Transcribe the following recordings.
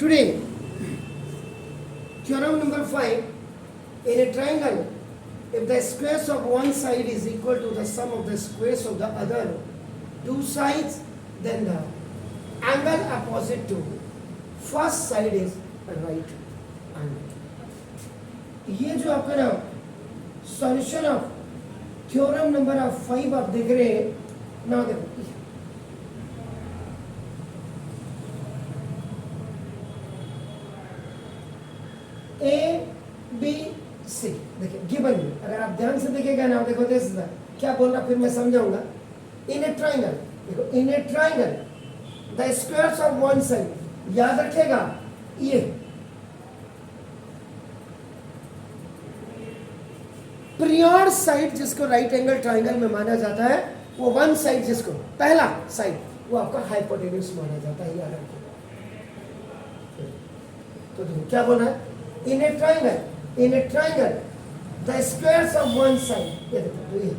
Today, theorem number 5, in a triangle, if the squares of one side is equal to the sum of the squares of the other two sides, then the angle opposite to first side is right angle. ये जो आपका ना solution of theorem number of 5 आप देख रहे हैं ना, देखो ए बी सी, देखिए गिवन में अगर आप ध्यान से देखेगा ना, देखो दिस क्या बोल रहा, फिर मैं समझाऊंगा. इन ए ट्राइंगल, देखो in a triangle the squares of one side, याद रखेगा ये प्रियोर साइड जिसको राइट एंगल ट्राइंगल में माना जाता है, वो वन साइड जिसको पहला साइड वो आपका हाइपोटेन्यूज माना जाता है, याद रखिएगा. तो देखो क्या बोल रहा है, in a triangle the squares of one side, ये देखो तो ये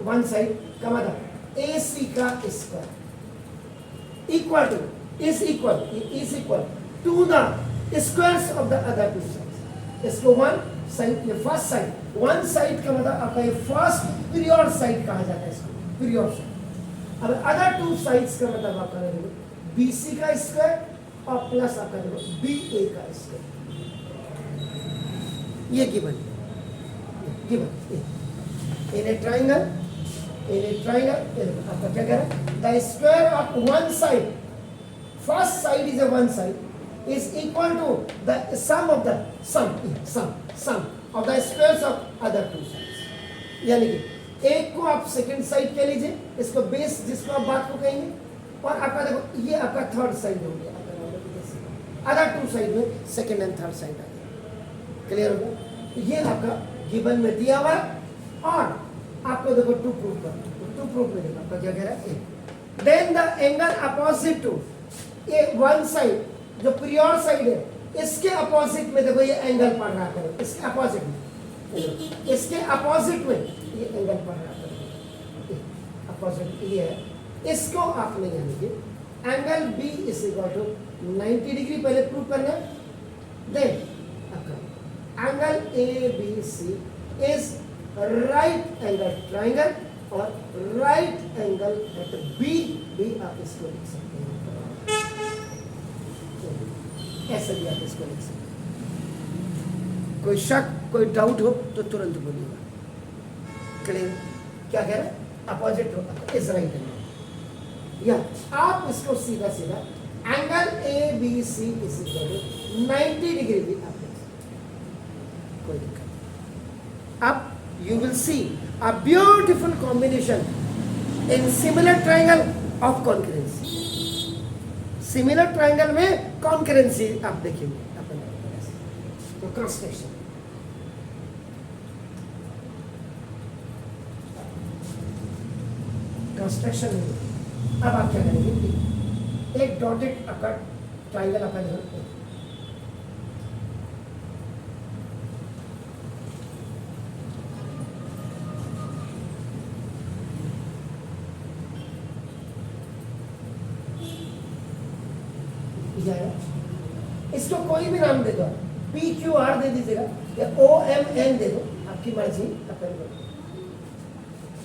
वन साइड का मतलब ए सी का square equal to is equal to the squares of the other two sides. इसको वन साइड, ये फर्स्ट साइड, वन साइड का मतलब आपका ये फर्स्ट पीरियड साइड कहा जाता है, इसको पीरियड साइड. अब अदर टू साइड्स का मतलब आपका देखो बीसी का स्क्वायर और प्लस आपका देखो बी ए का स्क्वायर. ये गिवन इन ए ट्राइंगल आपका क्या कह रहा है, the square of one side, first side is a one side is equal to the sum of the sum of the squares of other two sides. यानी कि एक को आप सेकंड साइड कह लीजिए, इसको बेस जिसको आप बात को कहेंगे, और आपका देखो ये आपका थर्ड साइड हो गया, अदर टू साइड में सेकंड एंड थर्ड साइड आ गया. क्लियर हो गया. ये आपका गिवन में दिया हुआ है, और आपको देखो टू प्रूफ में देखो आपका क्या कह रहा है, then the angle opposite to ये वन साइड जो पीरियड साइड है, इसके अपोजिट में देखो ये एंगल पड़ रहा है, इसके अपोजिट में ये एंगल पड़ रहा है, अपोजिट ये है, इसको आपने यानी कि angle B is equal to 90 degree पहले प्रूव करना. देन आपका angle A B C is right angle triangle, और राइट एंगल एट बी भी आप इसको लिख सकते हैं, ऐसे भी आप इसको लिख सकते हैं. कोई शक कोई डाउट हो तो तुरंत बोलिएगा. क्लियर. क्या कह रहा है, अपोजिट हो इज राइट एंगल, या आप इसको सीधा angle A B C is equal to 90 degree भी आप लिख सकते हैं, कोई दिक्कत नहीं. अब you will see a beautiful combination in similar triangle of concurrency. Similar triangle में concurrency आप देखेंगे अपन, तो क्रॉस सेक्शन में अब आप क्या करेंगे, एक डॉटेड आपका ट्राइंगल आपका देखो, इसको कोई भी नाम दे दो, पी क्यू आर दे दीजिएगा या ओ एम एन दे दो, आपकी मर्जी.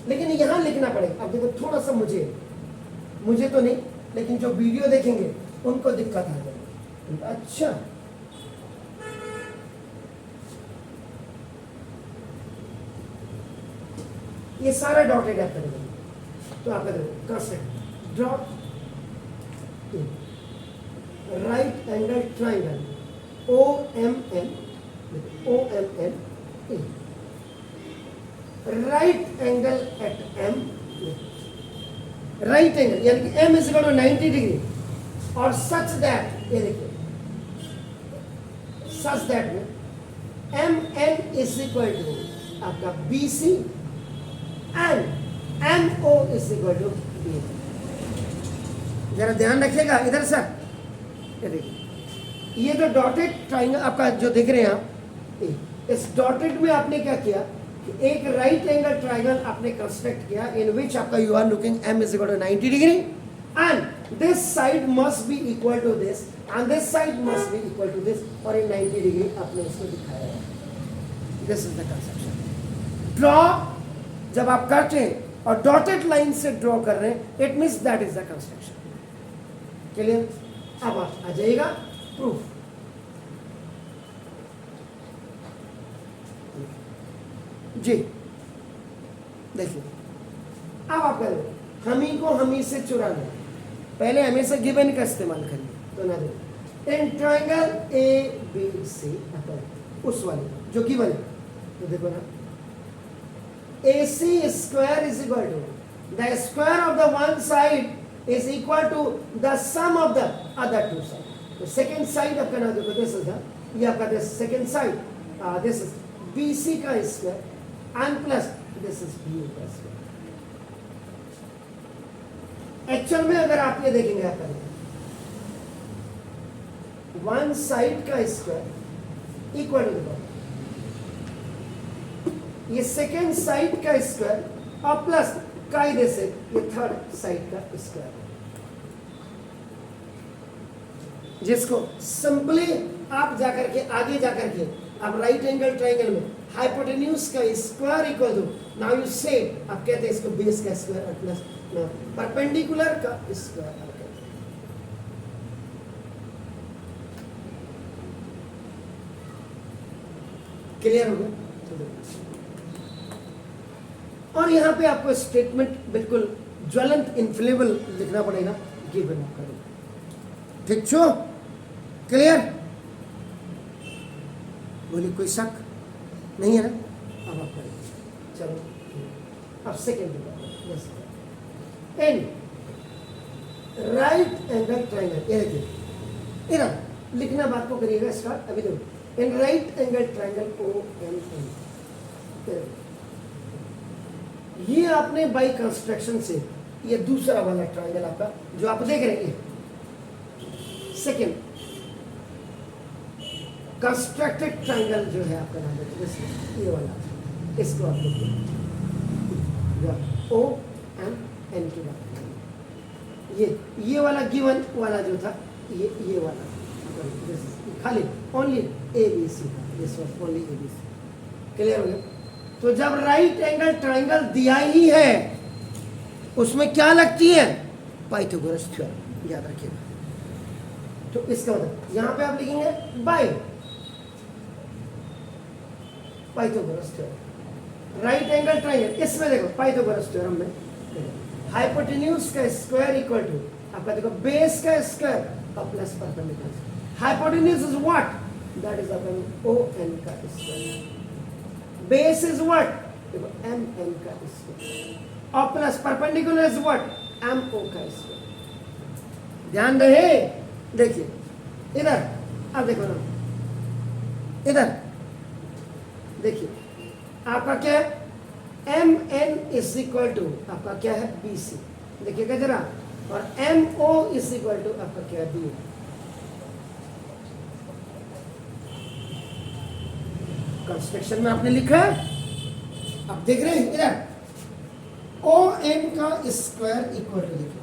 लेकिन यहां लिखना पड़ेगा. अब देखो थोड़ा सा मुझे तो नहीं, लेकिन जो वीडियो देखेंगे उनको दिक्कत आ जाएगी. अच्छा ये सारा डॉटेड है करेंगे, तो आप देखो draw right angle triangle O M N A, right angle at M, right angle यानी कि M is equal to 90 degree, और सच दैट ये देखिए सच दैट में M N is equal to आपका B C and M O is equal to B. जरा ध्यान रखिएगा इधर से, ये जो डॉटेड ट्राइंगल आपका जो देख रहे हैं आप, इस डॉटेड में आपने क्या किया कि एक राइट एंगल ट्राइंगल आपने कंस्ट्रक्ट किया, इन विच आपका you are looking M is equal to 90 degree and this side must be equal to this and this side must be equal to this, और in 90 डिग्री आपने इसको दिखाया है. This is the conception. Draw, जब आप करते हैं और डॉटेड लाइन से ड्रॉ कर रहे हैं, it means that is the construction. Clear? अब आप आ जाइएगा प्रूफ. जी देखिए, अब आप करें हमी को हमी से चुराना. पहले हमेशा गिवन का इस्तेमाल करिए. तो ना देखो इन ट्राइंगल ए बी सी उस वाले जो गिवन है, तो देखो ना AC square is equal to the square of the one side is equal to the sum of the other two sides. तो second side आपका ना देखो, this is the, ये आपका this second side, this is BC का square and plus this is BA का square. Actual में अगर आप ये देखेंगे आपका वन साइड का स्क्वायर इक्वल टू ये सेकेंड साइड का स्क्वायर और प्लस कायदे से ये थर्ड साइड का स्क्वायर, जिसको सिंपली आप जाकर के आगे जाकर के आप राइट एंगल ट्राइंगल में हाइपोटेन्यूज का square equal to, now you say आप कहते हैं इसको बेस का स्क्वायर और प्लस परपेंडिकुलर का स्क्वायर. क्लियर हो गया? और यहां पे आपको स्टेटमेंट बिल्कुल ज्वलंत इनफ्लेबल लिखना पड़ेगा, गिवन आपका. ठीक छो? क्लियर? बोली कोई शक नहीं है ना? अब आप करें. चलो अब second in right angle triangle. ये देखिए इधर लिखना बात को करिएगा स्टार्ट. अभी देखो in right angle triangle OMN, ये आपने बाई कंस्ट्रक्शन से ये दूसरा वाला ट्राइंगल आपका जो आप देख रहे हैं, सेकेंड कंस्ट्रक्टेड ट्राइंगल जो है आपका नाम है ये वाला, इसको आप देखिए OMN की बात करें. ये वाला गिवन वाला जो था ये वाला खाली only ABC, this was only ABC. Clear हो गया? तो जब राइट एंगल ट्राइंगल दिया ही है उसमें क्या लगती है? पाइथागोरस थ्योरम, याद रखिएगा. तो इसका मतलब यहां पे आप लिखेंगे by Pythagoras theorem. Right angle triangle इसमें देखो पाइथागोरस थ्योरम में हाइपोटेन्यूज का स्क्वायर इक्वल टू आपका देखो बेस का स्क्वायर और plus perpendicular. Hypotenuse is what? That is upon ON का स्क्वायर. Base is what? देखो MN का स्क्वायर और plus perpendicular is what? MO का स्क्वायर. ध्यान रहे. देखिए इधर अब देखो ना, इधर देखिए आपका क्या है? MN इज इक्वल टू आपका क्या है? BC. देखिएगा जरा. और MO इज इक्वल टू आपका क्या है? BA. कंस्ट्रक्शन में आपने लिखा है, आप देख रहे हैं इधर ON का स्क्वायर इक्वल टू, देखिए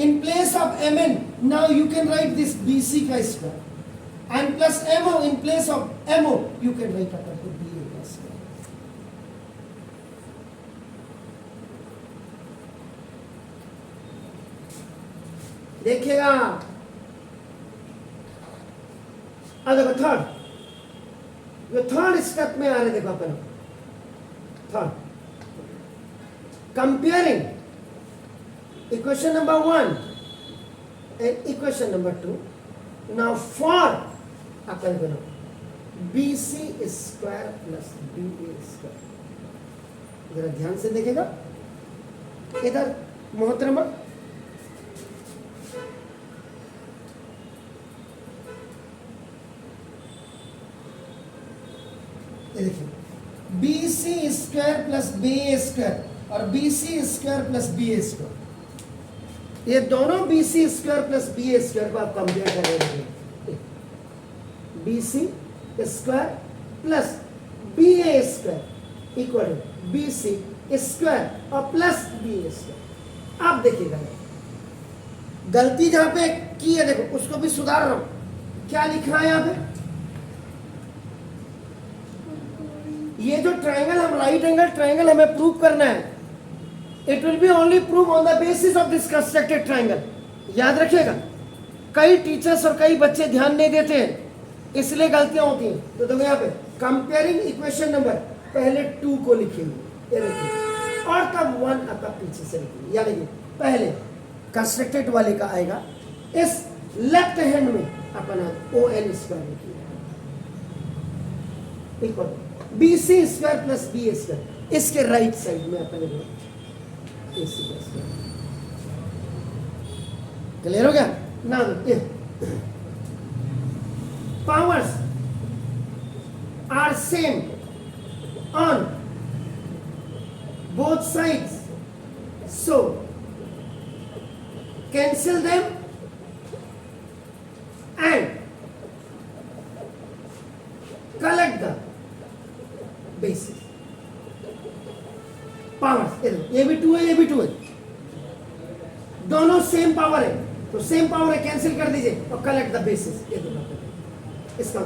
in place of MN now you can write this BC का square and plus MO in place of MO you can write up to BA का स्क्वायर. देखिएगा. अब देखो थर्ड, जो थर्ड स्टेप में आ रहे देखो अपन third comparing equation number 1 and equation number 2. Now for आपका देखो BC square plus BA square. जरा ध्यान से देखेगा इधर मोहतरमा. देखिए BC square plus BA square और BC square plus BA square, ये दोनों BC square plus BA square को आप कंपेयर कर रहे हैं. BC square plus BA square equal to BC square और प्लस BA स्क्वायर. आप देखिएगा गलती जहां पे की है देखो उसको भी सुधार रहा हूं। क्या लिखा है यहां पे? ये जो ट्राइंगल हम राइट एंगल ट्राइंगल हमें प्रूव करना है, it will be only prove on the basis of this constructed triangle. याद रखिएगा, कई टीचर्स और कई बच्चे ध्यान नहीं देते हैं, इसलिए गलतियां होती हैं। तो देखो यहाँ पे कंपेयरिंग इक्वेशन नंबर, पहले 2 को लिखेंगे ये देखिए, और तब 1 आपका पीछे से लिखेंगे। यानी कि पहले कंस्ट्रक्टेड वाले का आएगा, इस लेफ्ट हैंड में अपना ON स्क्वायर लिखिए, BC square plus BA square, इसके राइट साइड में अपने AC स्क्वायर। क्लियर हो गया ना? powers are same on both sides, so cancel them and collect the basis. powers ये भी 2 है, ये भी 2 है, दोनों सेम पावर है, तो सेम पावर है, कैंसिल कर दीजिए और कलेक्ट द बेसिस। ये दोनों इसका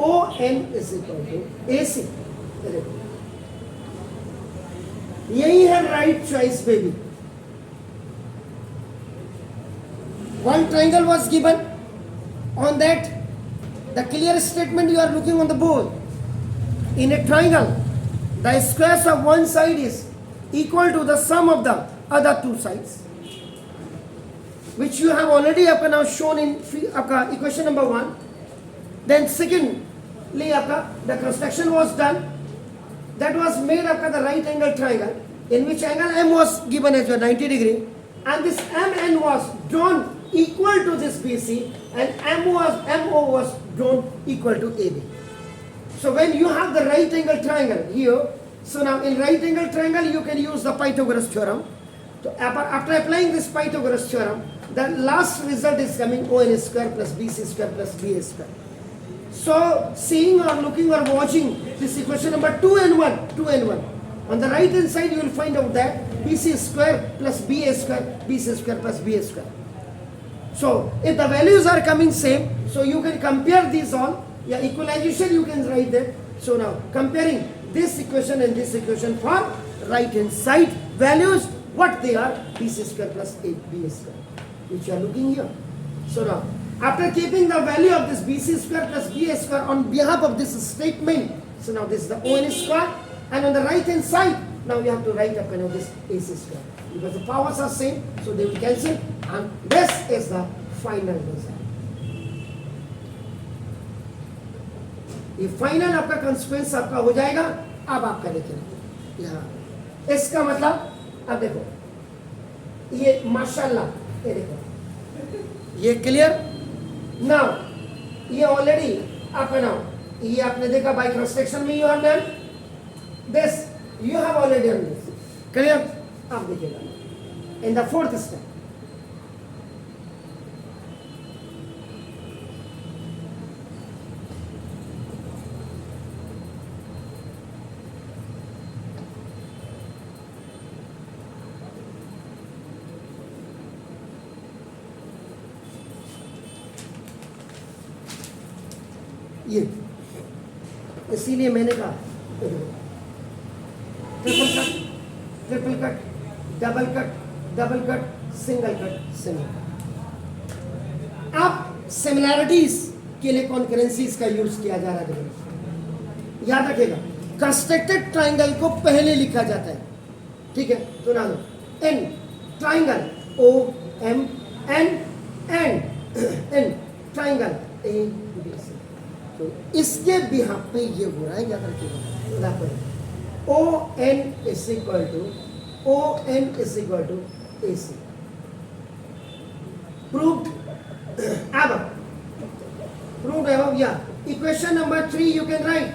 ON is equal to AC। यही है right choice baby. One triangle was given, on that the clear statement you are looking on the board. In a triangle, the squares of one side is equal to the sum of the other 2 sides, which you have already now shown in equation number 1. Then secondly, the construction was done, that was made after the right angle triangle, in which angle M was given as 90 degree, and this MN was drawn equal to this BC, and MO was drawn equal to AB. So when you have the right angle triangle here, so now in right angle triangle you can use the Pythagoras theorem. So after applying this Pythagoras theorem, the last result is coming ON square plus BC square plus BA square. So seeing or looking or watching this equation number 2 and 1, on the right hand side you will find out that BC square plus BA square, BC square plus BA square. So if the values are coming same, so you can compare these all. Yeah, equalization you can write that. So now comparing this equation and this equation for right hand side values, what they are, BC square plus BA square, which you are looking here. So now after keeping the value of this BC square plus BA square on behalf of this statement, so now this is the ON square, and on the right hand side now you have to write up this AC square, because the powers are same, so they will cancel, and this is the final result. ये final आपका consequence आपका हो जाएगा। अब आपका देखिए यहाँ इसका मतलब, अब देखो ये माशाल्लाह, ये देखो ये क्लियर नाउ, ये ऑलरेडी आपका नाउ ये आपने देखा बाय कंस्ट्रक्शन में, you have done this, you have already done this, clear. आप देखिएगा इन द फोर्थ स्टेप, ये इसीलिए मैंने कहा triple cut, double cut, double cut, single cut, single cut. अब सिमिलैरिटीज के लिए कॉन्करेंसीज का यूज किया जा रहा है। याद रखिएगा, कंस्ट्रक्टेड ट्राइंगल को पहले लिखा जाता है, ठीक है। तो ना लो in triangle OM N and in triangle ABC, तो इसके बिहाफ पे ये हो रहा है। याद रखिएगा ON is equal to AC, proved above। या equation number 3 you can right.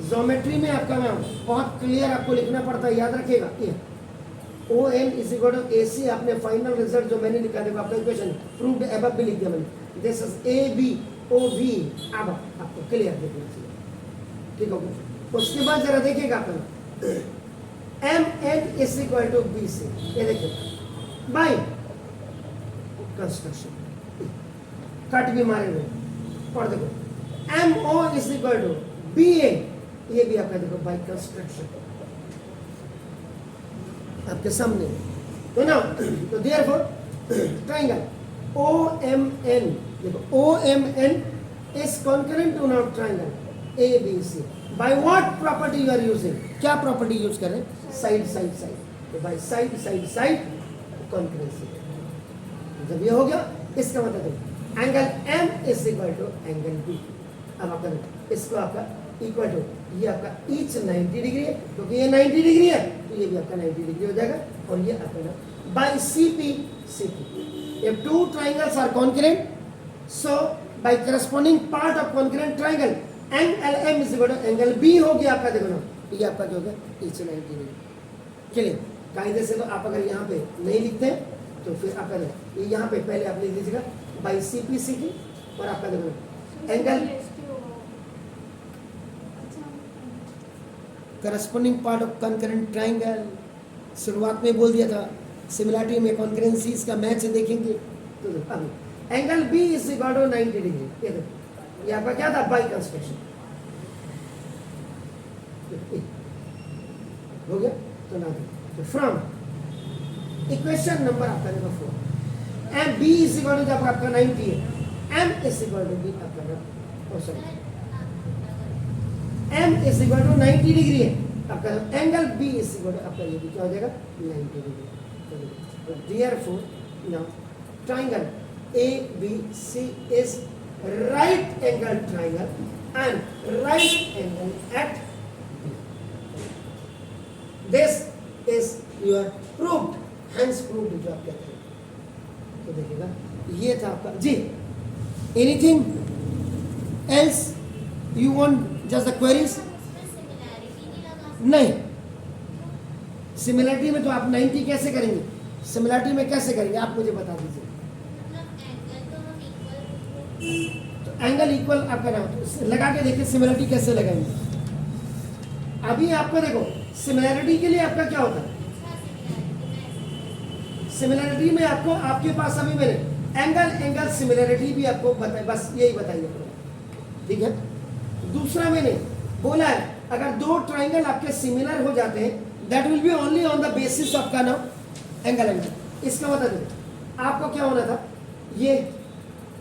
Geometry में आपका नाम बहुत क्लियर आपको लिखना पड़ता है, याद रखिएगा। ON is equal to AC, आपने फाइनल रिजल्ट जो मैंने लिखा देखो आपका इक्वेशन प्रूव्ड अबव भी लिख दिया मैंने, दिस इज ABOV above, आपको क्लियर देखना चाहिए, ठीक हो गया। उसके बाद जरा देखिएगा अपना MN is equal to BC, ये देखिए बाय कंस्ट्रक्शन, कट भी मारे हुए। और देखो MO is equal to BA, ये भी आपका देखो बाय कंस्ट्रक्शन आपके सामने। तो ना तो देयरफॉर ट्राइंगल OMN, देखो OMN is concurrent to now triangle ABC। By what property you are using, क्या प्रॉपर्टी यूज कर रहे हैं? साइड साइड साइड, तो by side side side concurrency. जब ये हो गया इसका मतलब angle M is equal to angle B। अब आपका इसको आपका इक्वल टू, ये आपका ईच 90 डिग्री है, क्योंकि ये 90 डिग्री है तो ये भी आपका 90 डिग्री हो जाएगा। और ये आपका bye CP if two triangles are congruent, so by corresponding part of congruent triangle angle M is equal to angle B हो गया आपका। देखो ना ये आपका जो हो गया ईच 90 डिग्री। क्लियर? कायदे से तो आप अगर यहाँ पे नहीं लिखते तो फिर आपका ये यहाँ पे पहले आप लिख दीजिएगा बाई CP और आपका देखो angle corresponding part of concurrent triangle. शुरुआत में बोल दिया था सिमिलरिटी में कॉन्करेंसीज का मैच देखेंगे। तो अभी angle B is equal to 90 degree, ये देखो ये आपका क्या था? बाई कंस्ट्रक्शन हो गया। तो ना तो फ्रॉम इक्वेशन नंबर आपका देखो 4 M B is equal to जब आपका 90 है M is equal to B आपका sorry M is equal to 90 degree है आपका angle B is equal to आपका ये भी क्या हो जाएगा 90 डिग्री। तो therefore now triangle ABC is right angle triangle and right angle at B. This is your proved, hence proved जो आप कहते हैं। तो देखिएगा ये था आपका जी। Anything else you want just the queries? नहीं, सिमिलरिटी में तो आप 90 कैसे करेंगे? सिमिलरिटी में कैसे करेंगे आप मुझे बता दीजिए। तो एंगल इक्वल आपका नाम लगा के देखिए सिमिलरिटी कैसे लगाएंगे। अभी आपको देखो सिमिलरिटी के लिए आपका क्या होता है? सिमिलरिटी में आपको आपके पास अभी मैंने एंगल सिमिलरिटी भी आपको बताया, बस यही बताइए, ठीक है। दूसरा मैंने बोला है अगर दो ट्राइंगल आपके सिमिलर हो जाते हैं that will be only on the basis of का नाम एंगल। इसका मतलब आपको क्या होना था? ये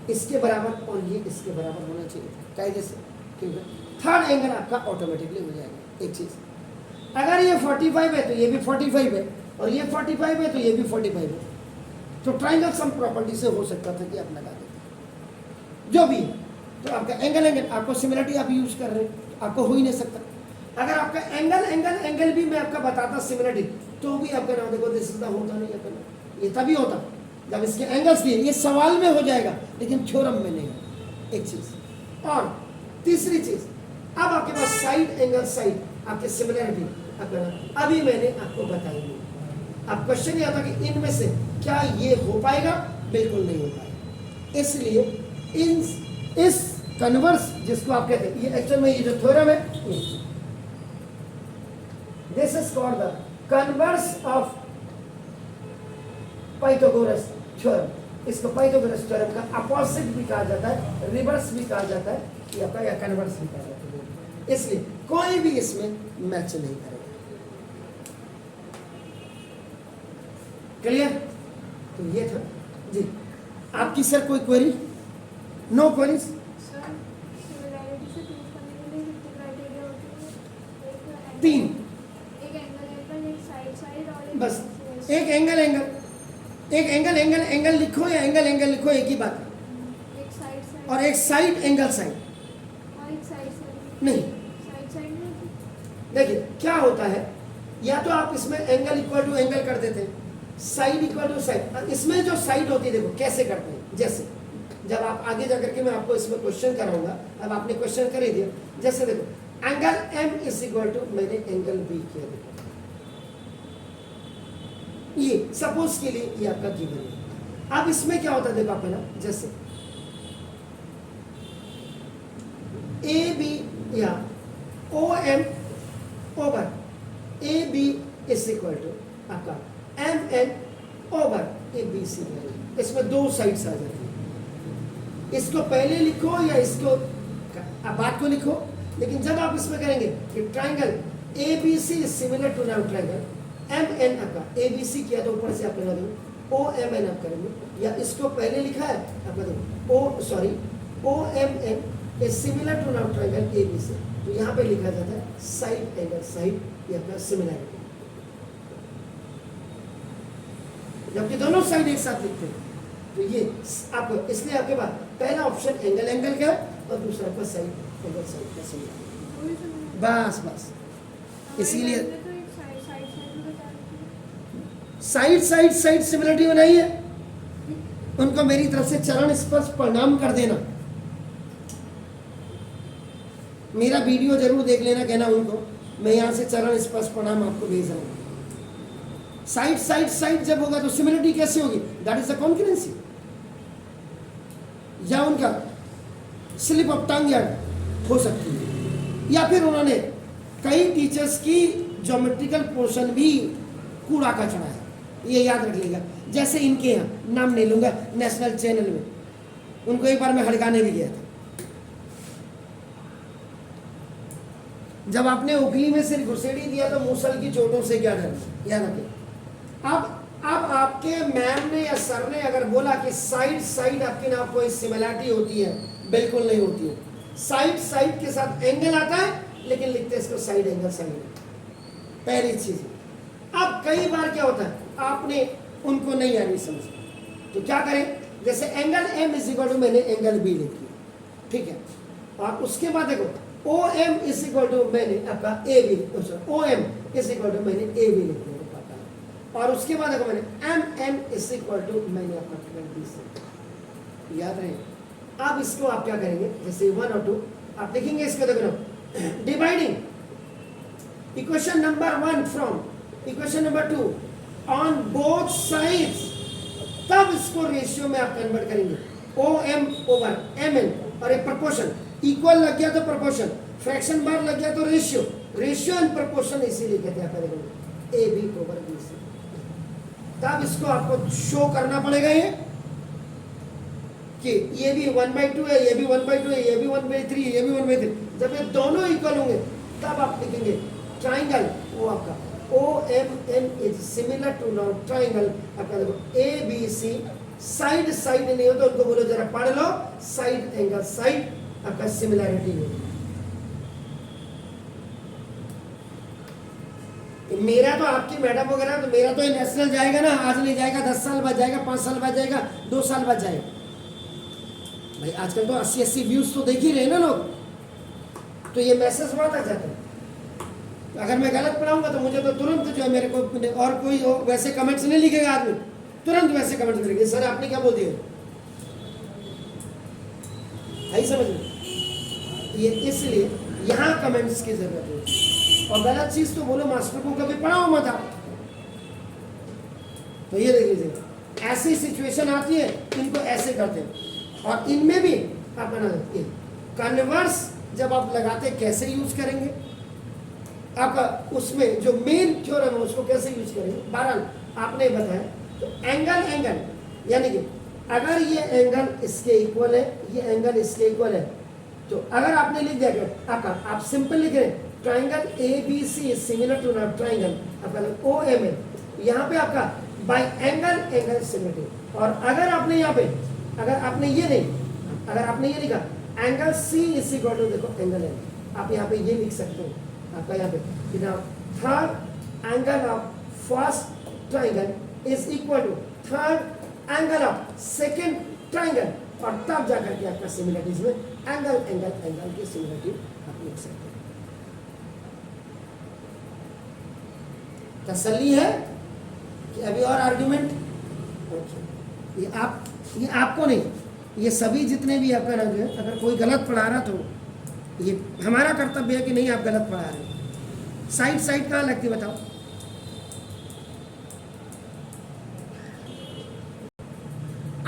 इसके बराबर और ये इसके बराबर होना चाहिए कायदे से, ठीक है। थर्ड एंगल आपका ऑटोमेटिकली हो जाएगा। एक चीज अगर ये 45 है तो ये भी 45 है और ये 45 है तो ये भी 45 है, तो ट्राइंगल सम प्रॉपर्टी से हो सकता था कि आप लगा देते जो भी है। तो आपका एंगल आपको सिमिलरिटी आप यूज कर रहे हैं, आपको हो ही नहीं सकता। अगर आपका एंगल भी मैं आपका बताता सिमिलरिटी तो भी आपका नाम देखो दिस इज द होता नहीं है, ये तभी होता जब इसके एंगल्स दिए। ये सवाल में हो जाएगा लेकिन थ्योरम में नहीं। एक चीज और तीसरी चीज अब आपके पास साइड एंगल साइड आपके सिमिलरिटी अभी मैंने आपको बताई नहीं। अब क्वेश्चन ये आता कि इनमें से क्या ये हो पाएगा? बिल्कुल नहीं हो पाएगा। इसलिए इस कन्वर्स जिसको आप कहते हैं ये एक्चुअल में ये जो थ्योरम है this is called the converse of Pythagoras theorem. इसको पाइथागोरस थ्योरम का अपोजिट भी कहा जाता है, रिवर्स भी कहा जाता है, या कन्वर्स भी कहा जाता है। इसलिए कोई भी इसमें मैच नहीं करेगा। क्लियर? तो ये था जी। आपकी सर कोई क्वेरी? No queries? तीन बस, एक एंगल लिखो या एंगल लिखो, एक ही बात है। और एक साइड एंगल साइड नहीं। देखिए क्या होता है, या तो आप इसमें एंगल इक्वल टू एंगल कर देते हैं, साइड इक्वल टू साइड। इसमें जो साइड होती है देखो कैसे करते हैं, जैसे जब आप आगे जाकर के मैं आपको इसमें क्वेश्चन कराऊंगा, अब आपने क्वेश्चन कर ही दिया। जैसे देखो angle M is equal to मैंने एंगल B किया, देखो ये सपोज के लिए ये आपका गिवन है। अब इसमें क्या होता है देखो आपका ना, जैसे AB या OM over AB is equal to आपका MN ओवर ABC, इसमें दो साइड्स आ जाती हैं। इसको पहले लिखो या इसको अब बात को लिखो, लेकिन जब आप इसमें करेंगे कि triangle ABC is similar to now triangle MN आपका ABC किया तो ऊपर से आप लगा दो OMN आप करेंगे, या इसको पहले लिखा है आप देखो OMN is similar to now triangle ABC, तो यहाँ पे लिखा जाता है साइड एंगल साइड, ये अपना सिमिलरिटी, जबकि दोनों साइड एक साथ लिखते हैं। तो ये आपको इसलिए आपके पास पहला ऑप्शन एंगल एंगल का और दूसरा आपका साइड एंगल साइड का सिमिलरिटी। बस बस इसीलिए साइड साइड साइड सिमिलरिटी बनाई है। उनको मेरी तरफ से चरण स्पर्श प्रणाम कर देना, मेरा वीडियो जरूर देख लेना, कहना उनको मैं यहाँ से चरण स्पर्श प्रणाम आपको भेज रहा हूँ। साइड साइड साइड जब होगा तो सिमिलरिटी कैसे होगी? दैट इज द कॉन्करेंसी, या उनका स्लिप ऑफ टंग या हो सकती है, या फिर उन्होंने कई टीचर्स की ज्योमेट्रिकल पोर्शन भी कूड़ा कचड़ा है, ये याद रख लेगा। जैसे इनके यहाँ नाम नहीं लूंगा, नेशनल चैनल में उनको एक बार मैं हड़काने भी गया था, जब आपने उखली में सिर घुसेड़ी दिया तो मूसल की चोटों से क्या डर, याद रखें। अब आपके मैम ने या सर ने अगर बोला कि साइड साइड आपके नाम कोई सिमिलरिटी होती है, बिल्कुल नहीं होती है। साइड साइड के साथ एंगल आता है, लेकिन लिखते हैं इसको साइड एंगल साइड, पहली चीज। अब कई बार क्या होता है आपने उनको नहीं आ रही समझ, तो क्या करें, जैसे angle M is equal to मैंने एंगल B लिख दिया, ठीक है, और उसके बाद देखो OM इज इक्वल टू मैंने आपका AB, OM is equal to मैंने AB लिख दिया, और उसके बाद देखो मैंने MN इज इक्वल टू मैंने आपका 20 याद रहे। अब इसको आप क्या करेंगे, जैसे 1 और 2 आप देखेंगे, इसको देखो dividing equation number 1 from equation number 2 on both sides, तब इसको रेशियो में आप कन्वर्ट करेंगे OM ओवर MN, और एक प्रोपोर्शन इक्वल लग गया तो प्रोपोर्शन, फ्रैक्शन बार लग गया तो रेशियो, रेशियो एंड प्रोपोर्शन इसीलिए कहते हैं AB ओवर BC। तब इसको आपको शो करना पड़ेगा ये कि ये भी 1/2 है, ये भी 1/2 है, ये भी 1/3, ये भी 1/3। जब ये दोनों इक्वल होंगे तब आप लिखेंगे ट्राइंगल, वो आपका OMN is similar to now triangle, आपका देखो ABC साइड साइड नहीं हो तो उनको बोलो जरा पढ़ लो, साइड एंगल साइड आपका सिमिलरिटी होगी। मेरा तो आपकी मैडम वगैरह, तो मेरा तो ये नेशनल जाएगा ना, आज नहीं जाएगा, 10 साल बाद जाएगा, 5 साल बाद जाएगा, 2 साल बाद जाएगा। भाई आजकल तो 80-80 व्यूज तो देख ही रहे ना लोग, तो ये मैसेज बहुत आ जाता है। तो अगर मैं गलत पढ़ाऊंगा तो मुझे तो तुरंत जो है मेरे को, और कोई वैसे कमेंट्स नहीं लिखेगा आदमी, तुरंत वैसे कमेंट्स लिखेंगे, सर आपने क्या बोल दिया, यही समझ लो। ये इसलिए यहाँ कमेंट्स की जरूरत है, और गलत चीज तो बोलो मास्टर को कभी पढ़ाओ मत आप। तो ये देख लीजिए, ऐसी सिचुएशन आती है, इनको ऐसे करते हैं, और इनमें भी आप बना सकते हैं कन्वर्स। जब आप लगाते कैसे यूज करेंगे, आपका उसमें जो मेन थ्योरम है उसको कैसे यूज करेंगे, बहरहाल आपने बताया। तो एंगल एंगल, यानी कि अगर ये एंगल इसके इक्वल है, ये एंगल इसके इक्वल है, तो अगर आपने लिख दिया आपका, आप सिंपल लिख रहे हैं triangle ABC is similar to now triangle आपका OMN, यहाँ पे आपका बाय एंगल एंगल सिमिलरिटी। और अगर आपने यहाँ पे, अगर आपने ये नहीं, अगर आपने ये लिखा angle C is equal to, देखो एंगल है, आप यहाँ पे ये लिख सकते हो आपका यहाँ पे कि ना third angle of first triangle is equal to third angle of second triangle, और तब जाकर के आपका सिमिलरिटीज में एंगल एंगल एंगल की सिमिलरिटी आप लिख सकते हैं। तसल्ली है कि अभी और आर्ग्यूमेंट? ये आपको नहीं, ये सभी जितने भी आपका नाम है, अगर कोई गलत पढ़ा रहा तो ये हमारा कर्तव्य है कि नहीं आप गलत पढ़ा रहे हैं। साइड साइड कहाँ लगती बताओ,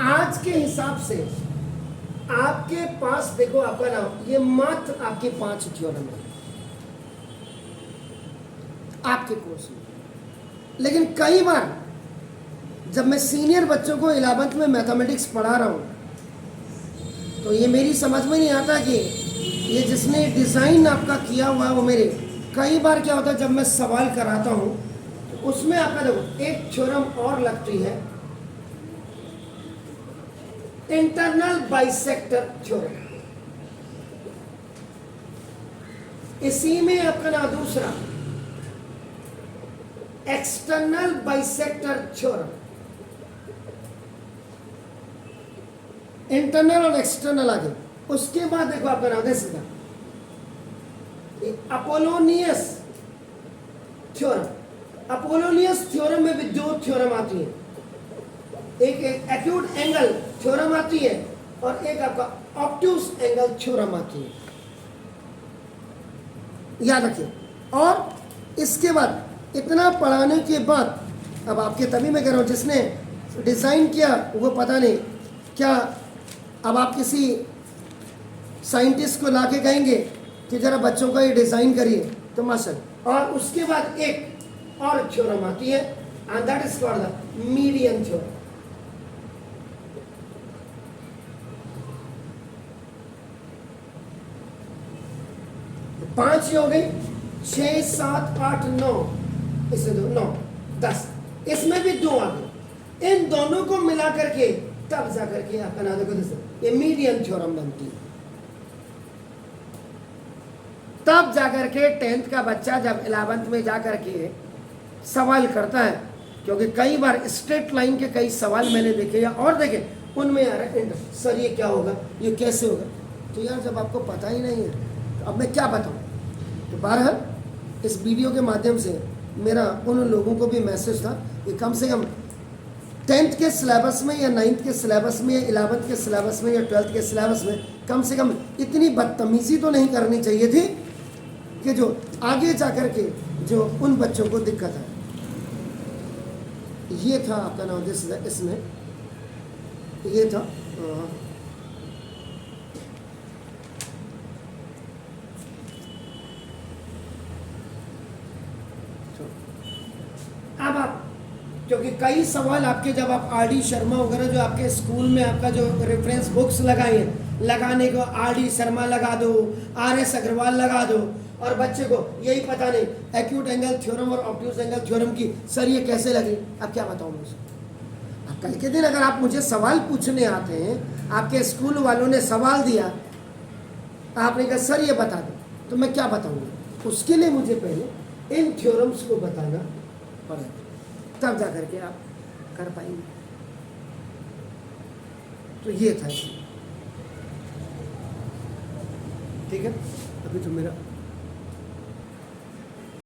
आज के हिसाब से आपके पास देखो आपका नाम, ये मात्र आपके 5 थ्योरम है आपके कोर्स में, लेकिन कई बार जब मैं सीनियर बच्चों को 11th में मैथमेटिक्स पढ़ा रहा हूँ तो ये मेरी समझ में नहीं आता कि ये जिसने डिज़ाइन आपका किया हुआ है वो मेरे, कई बार क्या होता है जब मैं सवाल कराता हूँ तो उसमें आपका देखो एक थ्योरम और लगती है, इंटरनल बाइसेक्टर थ्योरम। इसी में आपका ना दूसरा एक्सटर्नल बाइसेक्टर थ्योरम। इंटरनल और एक्सटर्नल आगे, उसके बाद देखो आपका नाम सीधा अपोलोनियस थ्योरम। अपोलोनियस थ्योरम में भी दो थ्योरम आती है, एक एक्यूट एंगल थ्योरम आती है और एक आपका ऑब्ट्यूस एंगल थ्योरम आती है, याद रखिए। और इसके बाद इतना पढ़ाने के बाद अब आपके, तभी मैं कह रहा हूं जिसने डिजाइन किया वो पता नहीं क्या, अब आप किसी साइंटिस्ट को लाके कहेंगे कि जरा बच्चों का ये डिजाइन करिए तो माशाल्लाह। और उसके बाद एक और थ्योरम आती है and that is called the median theorem. पांच हो गई, 6 7 8 9, इसे दो 9 10, इसमें भी दो आ गए। इन दोनों को मिला करके तब जाकर के आपका नाम देखो ये मीडियन थ्योरम बनती है। तब जाकर के 10th का बच्चा जब 11th में जाकर के सवाल करता है, क्योंकि कई बार स्ट्रेट लाइन के कई सवाल मैंने देखे या और देखे, उनमें आ रहा है सर ये क्या होगा, ये कैसे होगा। तो यार जब आपको पता ही नहीं है तो अब मैं क्या बताऊं। तो बहरहाल इस वीडियो के माध्यम से मेरा उन लोगों को भी मैसेज था कि कम से कम 10th के सिलेबस में या 9th के सिलेबस में या 11th के सिलेबस में या 12th के सिलेबस में कम से कम इतनी बदतमीज़ी तो नहीं करनी चाहिए थी कि जो आगे जाकर के जो उन बच्चों को दिक्कत है। ये था आपका नाम इसमें ये था अब आप, क्योंकि कई सवाल आपके जब आप आर डी शर्मा वगैरह जो आपके स्कूल में आपका जो रेफरेंस बुक्स लगाई हैं, लगाने को आर डी शर्मा लगा दो, आर एस अग्रवाल लगा दो, और बच्चे को यही पता नहीं एक्यूट एंगल थ्योरम और ऑब्ट्यूस एंगल थ्योरम की सर ये कैसे लगी। अब क्या बताऊँ मुझे। अब कल के दिन अगर आप मुझे सवाल पूछने आते हैं, आपके स्कूल वालों ने सवाल दिया, आपने कहा सर ये बता दो, तो मैं क्या बताऊँगा। उसके लिए मुझे पहले इन थ्योरम्स को बताना पड़ेगा, तब जा करके आप कर पाएंगे। तो ये था, ठीक है। अभी तो मेरा